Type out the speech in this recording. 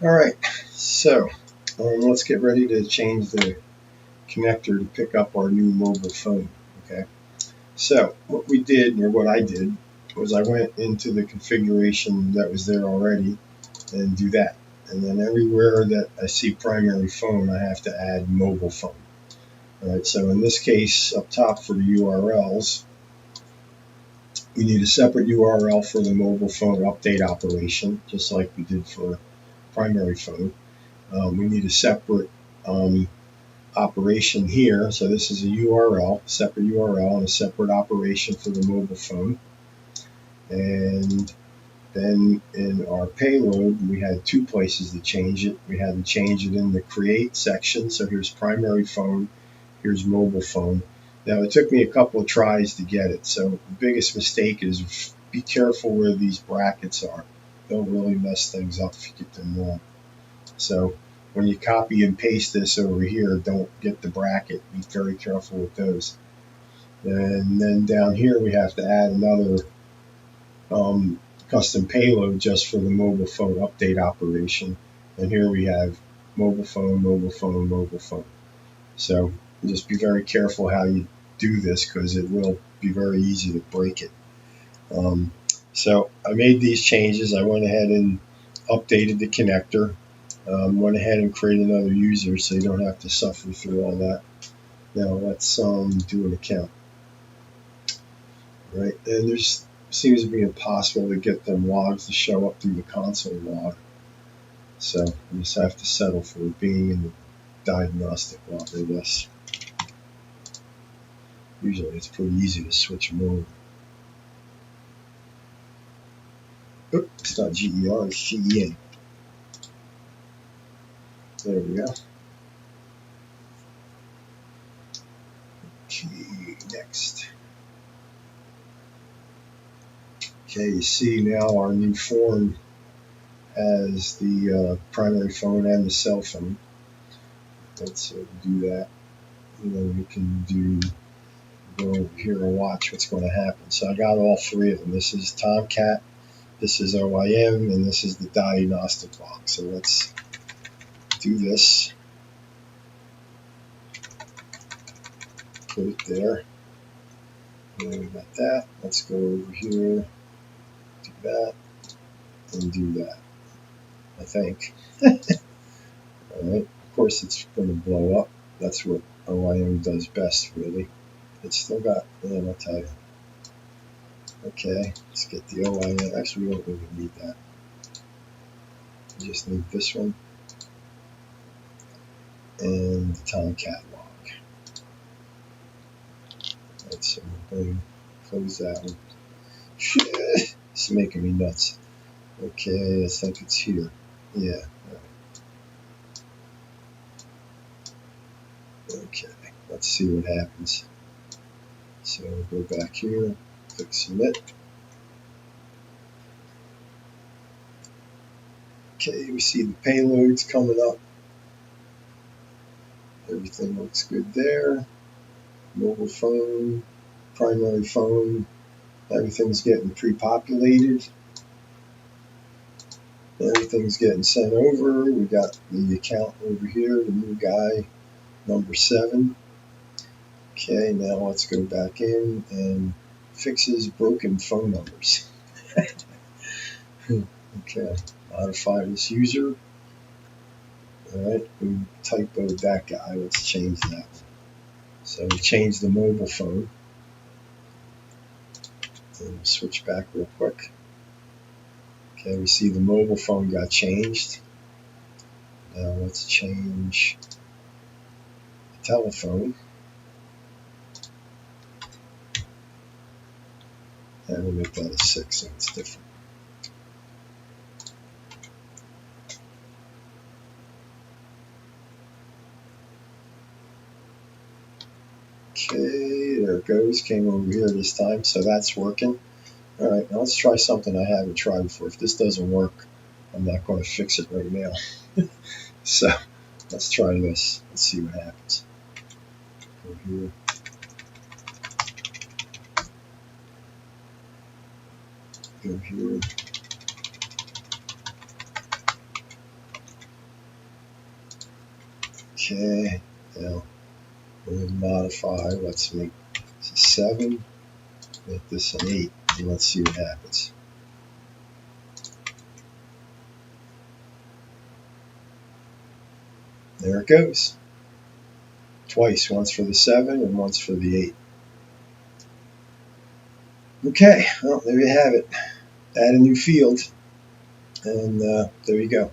All right, so let's get ready to change the connector to pick up our new mobile phone. Okay, so what we did, or what I did, was I went into the configuration that was there already and do that. And then everywhere that I see primary phone, I have to add mobile phone. All right, so in this case, up top for the URLs, we need a separate URL for the mobile phone update operation, just like we did for primary phone. We need a separate operation here. So this is a URL, separate URL, and a separate operation for the mobile phone. And then in our payload, we had two places to change it. We had to change it in the create section. So here's primary phone, here's mobile phone. Now it took me a couple of tries to get it. So the biggest mistake is be careful where these brackets are. They'll really mess things up if you get them wrong. So when you copy and paste this over here, don't get the bracket. Be very careful with those. And then down here, we have to add another custom payload just for the mobile phone update operation. And here we have mobile phone, mobile phone, mobile phone. So just be very careful how you do this because it will be very easy to break it. So I made these changes. I went ahead and updated the connector. Went ahead and created another user so you don't have to suffer through all that. Now let's do an account. Right, and there's seems to be impossible to get them logs to show up through the console log. So you just have to settle for being in the diagnostic log, I guess. Usually it's pretty easy to switch them over. Oops, it's not GER, it's GEA. There we go. Okay, next. Okay, you see now our new form has the primary phone and the cell phone. Let's do that. And then we can go over here and watch what's going to happen. So I got all three of them. This is Tomcat, this is OIM, and this is the diagnostic log. So let's do this. Put it there. And we got that. Let's go over here, do that, and do that. I think. Alright, of course it's going to blow up. That's what OIM does best, really. It's still got, man, I'll tell you. Okay, let's get the OIM. Actually, we don't really need that. We just need this one and the Tomcat log. Alright, so we're going to close that one. It's making me nuts. Okay, I think it's here. Yeah. Okay, let's see what happens. So we'll go back here, click submit. Okay, we see the payloads coming up. Everything looks good there. Mobile phone, primary phone, everything's getting pre-populated. Everything's getting sent over. We got the account over here, the new guy, number 7. Okay, now let's go back in and fixes broken phone numbers. Okay, modify this user. Alright, we typoed that guy. Let's change that. So we changed the mobile phone. And we'll switch back real quick. Okay, we see the mobile phone got changed. Now let's change the telephone. And we'll make that a 6 so it's different. Okay, there it goes. Came over here this time, so that's working. Alright, now let's try something I haven't tried before. If this doesn't work, I'm not going to fix it right now. So, let's try this. Let's see what happens. Go here. Go here. Okay, now we'll modify. Let's make this a 7, make this an 8, and let's see what happens. There it goes. Twice, once for the 7 and once for the 8. Okay, well, there you have it. Add a new field, and there you go.